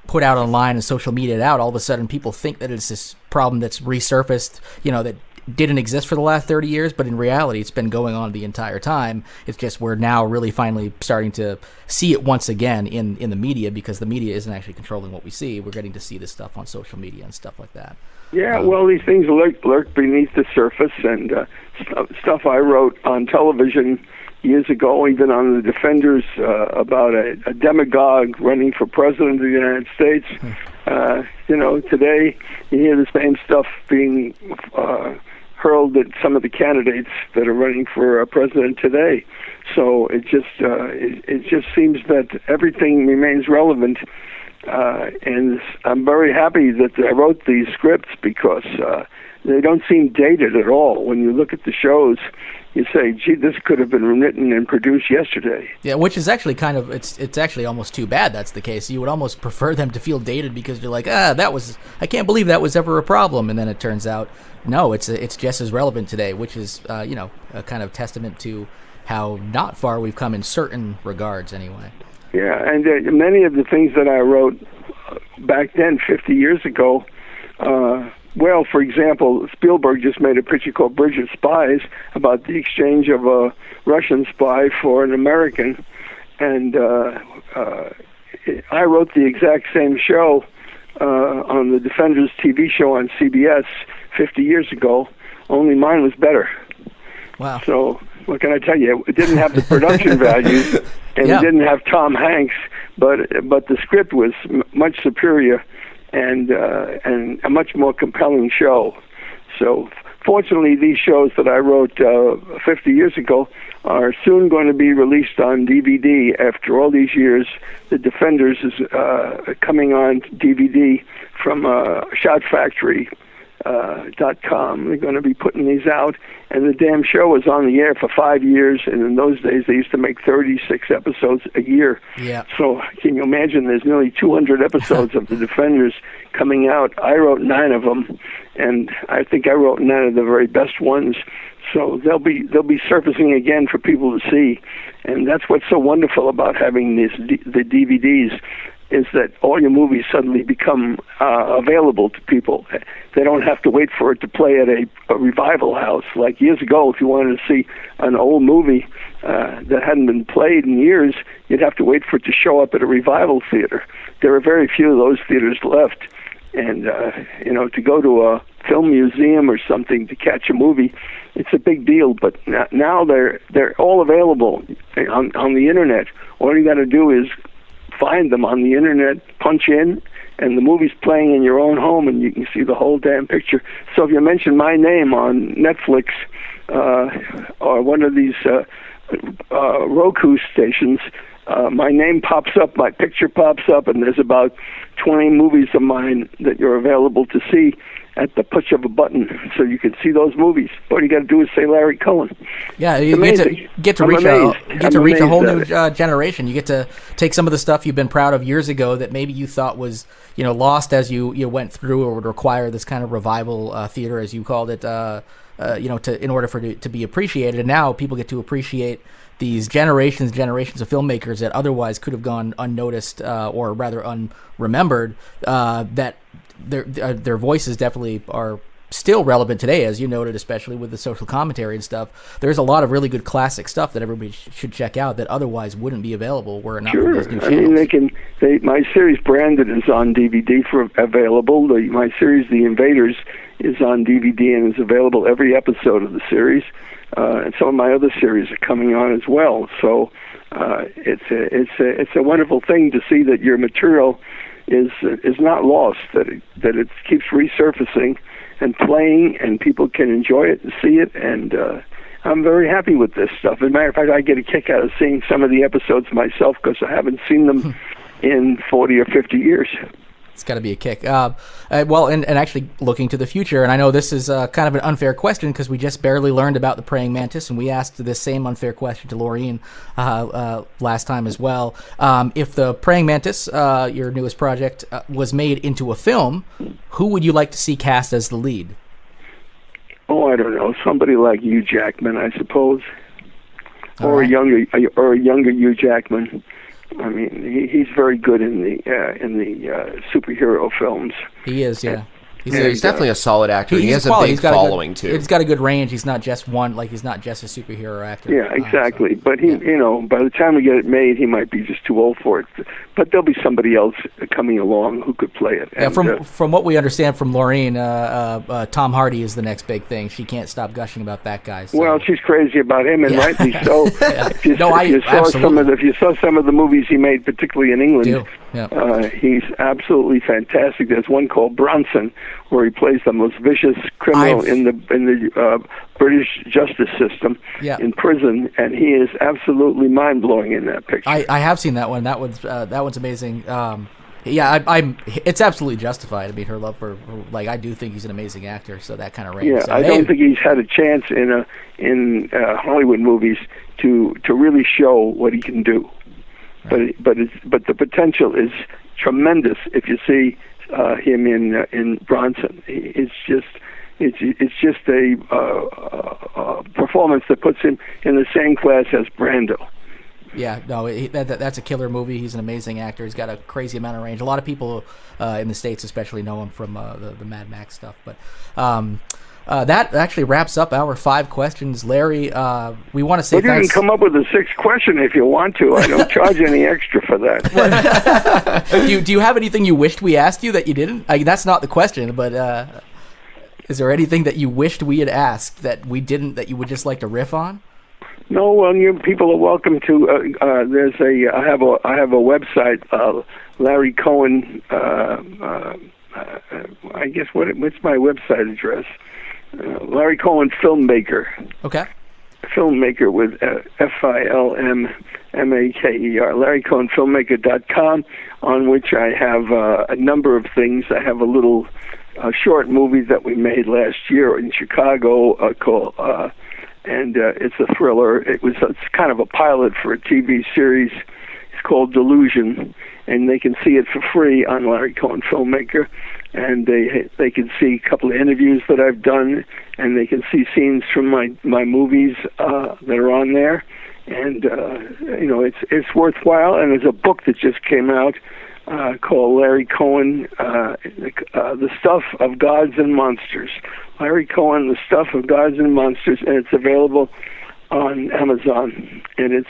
put out online and social media out, all of a sudden people think that it's this problem that's resurfaced, that didn't exist for the last 30 years, but in reality it's been going on the entire time. It's just we're now really finally starting to see it once again in the media, because the media isn't actually controlling what we see. We're getting to see this stuff on social media and stuff like that. Yeah, well, these things lurk beneath the surface, and stuff I wrote on television years ago, even on the Defenders, about a demagogue running for president of the United States. Today you hear the same stuff being hurled at some of the candidates that are running for president today. So it just seems that everything remains relevant. And I'm very happy that I wrote these scripts, because they don't seem dated at all. When you look at the shows, you say, gee, this could have been written and produced yesterday. Yeah, which is actually it's actually almost too bad that's the case. You would almost prefer them to feel dated, because you're like, I can't believe that was ever a problem. And then it turns out, no, it's just as relevant today, which is, a kind of testament to how not far we've come in certain regards anyway. Yeah, and many of the things that I wrote back then, 50 years ago, for example, Spielberg just made a picture called Bridge of Spies about the exchange of a Russian spy for an American, and I wrote the exact same show on the Defenders TV show on CBS 50 years ago, only mine was better. Wow. So what can I tell you? It didn't have the production value, and It didn't have Tom Hanks, but the script was much superior and a much more compelling show. So fortunately, these shows that I wrote 50 years ago are soon going to be released on DVD. After all these years, The Defenders is coming on DVD from Shot Factory. .com. They're going to be putting these out, and the damn show was on the air for 5 years, and in those days they used to make 36 episodes a year. Yeah. So can you imagine, there's nearly 200 episodes of The Defenders coming out. I wrote 9 of them, and I think I wrote 9 of the very best ones. So they'll be surfacing again for people to see, and that's what's so wonderful about having the DVDs, is that all your movies suddenly become available to people. They don't have to wait for it to play at a revival house. Like years ago, if you wanted to see an old movie that hadn't been played in years, you'd have to wait for it to show up at a revival theater. There are very few of those theaters left. And, to go to a film museum or something to catch a movie, it's a big deal. But now they're all available on the Internet. All you got to do is find them on the Internet, punch in, and the movie's playing in your own home, and you can see the whole damn picture. So if you mention my name on Netflix or one of these Roku stations, my name pops up, my picture pops up, and there's about 20 movies of mine that you're available to see at the push of a button, so you can see those movies. All you got to do is say Larry Cohen. Yeah, you get to reach a whole new generation. You get to take some of the stuff you've been proud of years ago that maybe you thought was lost as you went through, or would require this kind of revival theater, as you called it, in order for it to be appreciated. And now people get to appreciate these generations of filmmakers that otherwise could have gone unnoticed, or rather unremembered, that their voices definitely are still relevant today, as you noted, especially with the social commentary and stuff. There's a lot of really good classic stuff that everybody should check out that otherwise wouldn't be available were it not for these new channels. My series Branded is on DVD available. My series The Invaders is on DVD and is available every episode of the series. And some of my other series are coming on as well. So it's a wonderful thing to see that your material is not lost, that it keeps resurfacing and playing, and people can enjoy it and see it. And I'm very happy with this stuff. As a matter of fact, I get a kick out of seeing some of the episodes myself because I haven't seen them in 40 or 50 years. It's got to be a kick. Well, and actually looking to the future, and I know this is kind of an unfair question because we just barely learned about the praying mantis, and we asked this same unfair question to Laureen last time as well. If the praying mantis, your newest project, was made into a film, who would you like to see cast as the lead? Oh, I don't know. Somebody like Hugh Jackman, I suppose, or right. a younger Hugh Jackman. I mean, he's very good in the superhero films. He is, yeah. He's definitely a solid actor. He has a big following too. He's got a good range. He's not just one, like he's not just a superhero actor. Yeah, exactly. But he, by the time we get it made, he might be just too old for it. But there'll be somebody else coming along who could play it. Yeah, and, from what we understand from Laureen, Tom Hardy is the next big thing. She can't stop gushing about that guy. So. Well, she's crazy about him, and rightly so. If you saw some of the movies he made, particularly in England, he's absolutely fantastic. There's one called Bronson, where he plays the most vicious criminal in the British justice system in prison, and he is absolutely mind-blowing in that picture. I have seen that one. That one's amazing. It's absolutely justified. I mean, her love for I do think he's an amazing actor. So that kind of range. Yeah, so, I don't think he's had a chance in Hollywood movies to really show what he can do. Right. But the potential is tremendous if you see him in Bronson. It's just a performance that puts him in the same class as Brando. Yeah, no, that's a killer movie. He's an amazing actor. He's got a crazy amount of range. A lot of people in the States especially know him from the Mad Max stuff. But that actually wraps up our 5 questions. Larry, we want to say thanks. You can come up with a 6th question if you want to. I don't charge any extra for that. Do you have anything you wished we asked you that you didn't? That's not the question, but is there anything that you wished we had asked that we didn't, that you would just like to riff on? No, well, you people are welcome to. I have a website, Larry Cohen. I guess what's my website address? Larry Cohen Filmmaker. Okay. Filmmaker with FILMMAKER. LarryCohenFilmmaker.com, on which I have a number of things. I have a little short movie that we made last year in Chicago called. And it's a thriller. It's kind of a pilot for a TV series. It's called Delusion, and they can see it for free on Larry Cohen Filmmaker. And they can see a couple of interviews that I've done, and they can see scenes from my movies that are on there. And it's worthwhile. And there's a book that just came out called Larry Cohen, The Stuff of Gods and Monsters. Larry Cohen, The Stuff of Gods and Monsters, and it's available on Amazon. And it's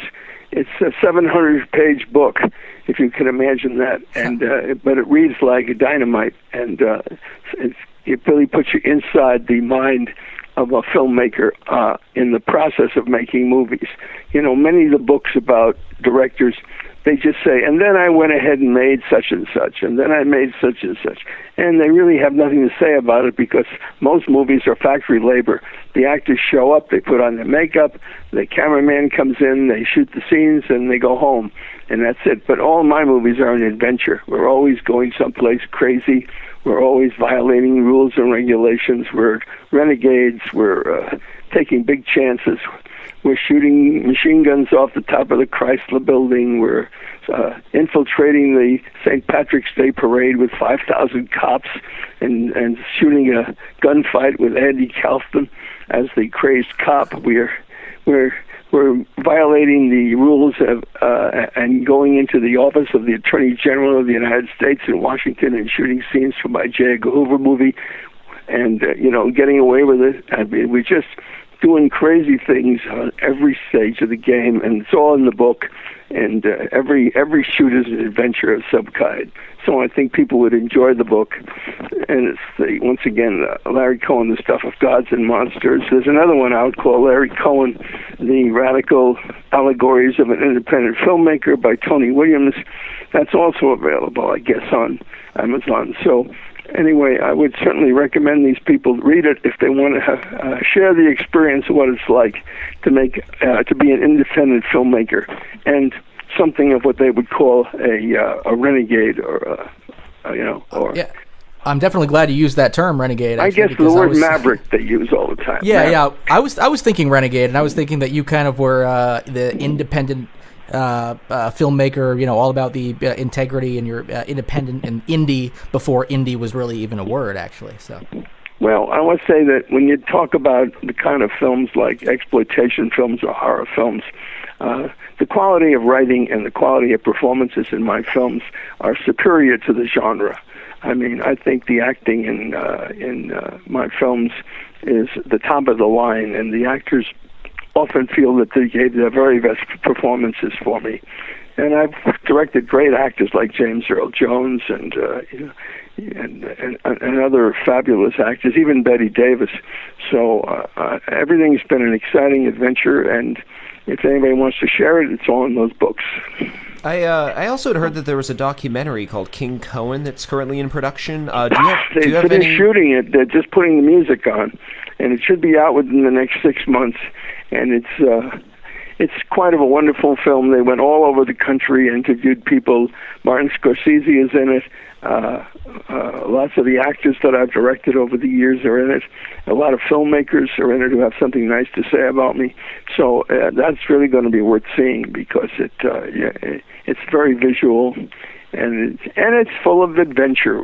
a 700-page book, if you can imagine that. And but it reads like a dynamite, and it really puts you inside the mind of a filmmaker in the process of making movies. Many of the books about directors, they just say, and then I went ahead and made such and such, and then I made such and such. And they really have nothing to say about it because most movies are factory labor. The actors show up, they put on their makeup, the cameraman comes in, they shoot the scenes, and they go home. And that's it. But all my movies are an adventure. We're always going someplace crazy. We're always violating rules and regulations. We're renegades. We're taking big chances. We're shooting machine guns off the top of the Chrysler Building. We're infiltrating the St. Patrick's Day Parade with 5,000 cops and shooting a gunfight with Andy Kaufman as the crazed cop. We're violating the rules of and going into the office of the Attorney General of the United States in Washington and shooting scenes from my J. Edgar Hoover movie, and getting away with it. I mean, we're just doing crazy things on every stage of the game, and it's all in the book. And every shoot is an adventure of some kind. So I think people would enjoy the book. And it's, once again, Larry Cohen, The Stuff of Gods and Monsters. There's another one out called Larry Cohen, The Radical Allegories of an Independent Filmmaker by Tony Williams. That's also available, I guess, on Amazon. So anyway, I would certainly recommend these people read it if they want to share the experience of what it's like to be an independent filmmaker and something of what they would call a renegade or yeah. I'm definitely glad you used that term, renegade. Actually, I guess the word maverick they use all the time. Yeah. I was thinking renegade, and I was thinking that you kind of were the independent filmmaker, all about the integrity, and you're independent and indie before indie was really even a word, actually. So. Well, I want to say that when you talk about the kind of films like exploitation films or horror films, the quality of writing and the quality of performances in my films are superior to the genre. I mean, I think the acting in my films is the top of the line, and the actors often feel that they gave their very best performances for me. And I've directed great actors like James Earl Jones and other fabulous actors, even Bette Davis. So everything's been an exciting adventure, and if anybody wants to share it, it's all in those books. I also had heard that there was a documentary called King Cohen that's currently in production. Do you have finished any... shooting it. They're just putting the music on, and it should be out within the next 6 months. And it's quite of a wonderful film. They went all over the country, interviewed people. Martin Scorsese is in it. Lots of the actors that I've directed over the years are in it. A lot of filmmakers are in it who have something nice to say about me. So that's really going to be worth seeing because it's very visual and it's full of adventure.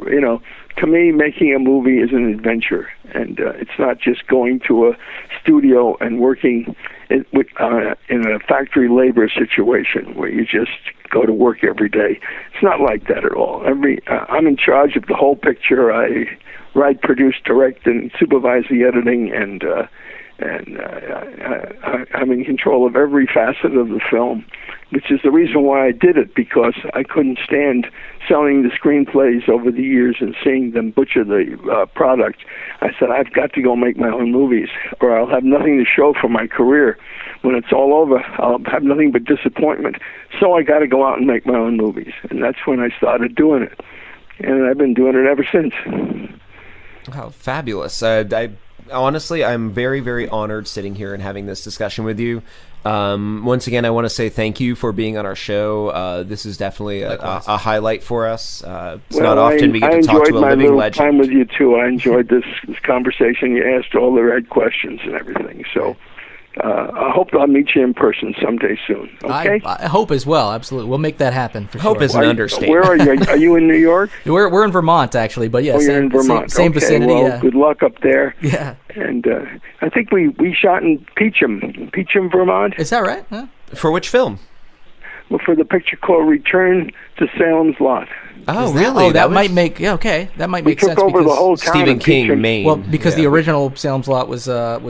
To me, making a movie is an adventure, and it's not just going to a studio and working in a factory labor situation where you just go to work every day. It's not like that at all. I'm in charge of the whole picture. I write, produce, direct, and supervise the editing, and I'm in control of every facet of the film, which is the reason why I did it, because I couldn't stand selling the screenplays over the years and seeing them butcher the product. I said, I've got to go make my own movies, or I'll have nothing to show for my career. When it's all over, I'll have nothing but disappointment. So I got to go out and make my own movies, and that's when I started doing it. And I've been doing it ever since. Oh, fabulous. Honestly, I'm very, very honored sitting here and having this discussion with you. Once again, I want to say thank you for being on our show. This is definitely a highlight for us. It's not often we get to talk to a living legend. I enjoyed my little time with you, too. I enjoyed this conversation. You asked all the right questions and everything. So I hope I'll meet you in person someday soon. Okay? I hope as well. Absolutely. We'll make that happen for hope sure. is an understatement. Where are you? Are you in New York? We're in Vermont, actually. But yeah, you're in Vermont. Same vicinity. Well, yeah. Good luck up there. Yeah. And I think we shot in Peacham, Vermont. Is that right? Huh? For which film? Well, for the picture called Return to Salem's Lot. Oh, really? That might make okay. That might make sense. We took over because the whole town. Stephen King, Maine. Well, because the original Salem's Lot was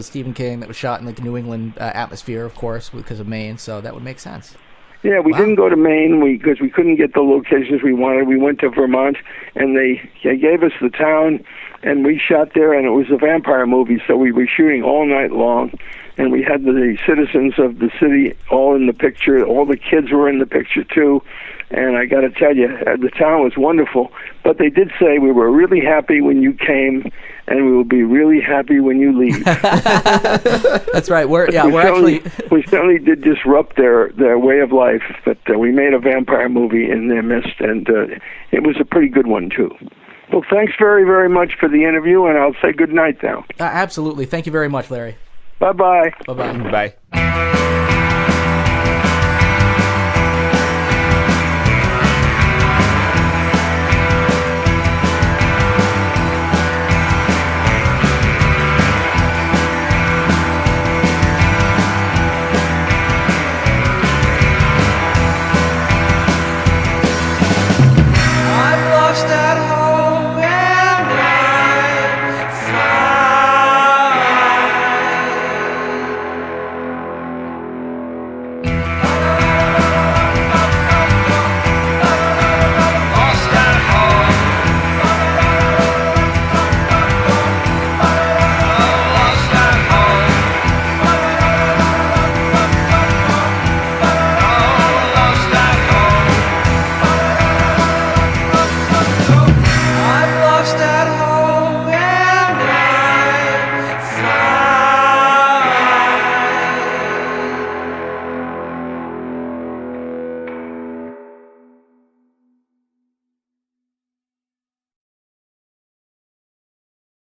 Stephen King, that was shot in the New England atmosphere, of course, because of Maine. So that would make sense. Yeah, we didn't go to Maine because we couldn't get the locations we wanted. We went to Vermont, and they gave us the town, and we shot there, and it was a vampire movie, so we were shooting all night long, and we had the citizens of the city all in the picture. All the kids were in the picture, too, and I got to tell you, the town was wonderful, but they did say we were really happy when you came, and we will be really happy when you leave. That's right. We certainly did disrupt their way of life, but we made a vampire movie in their midst, and it was a pretty good one, too. Well, thanks very, very much for the interview, and I'll say good night now. Absolutely. Thank you very much, Larry. Bye-bye. Bye-bye. Bye.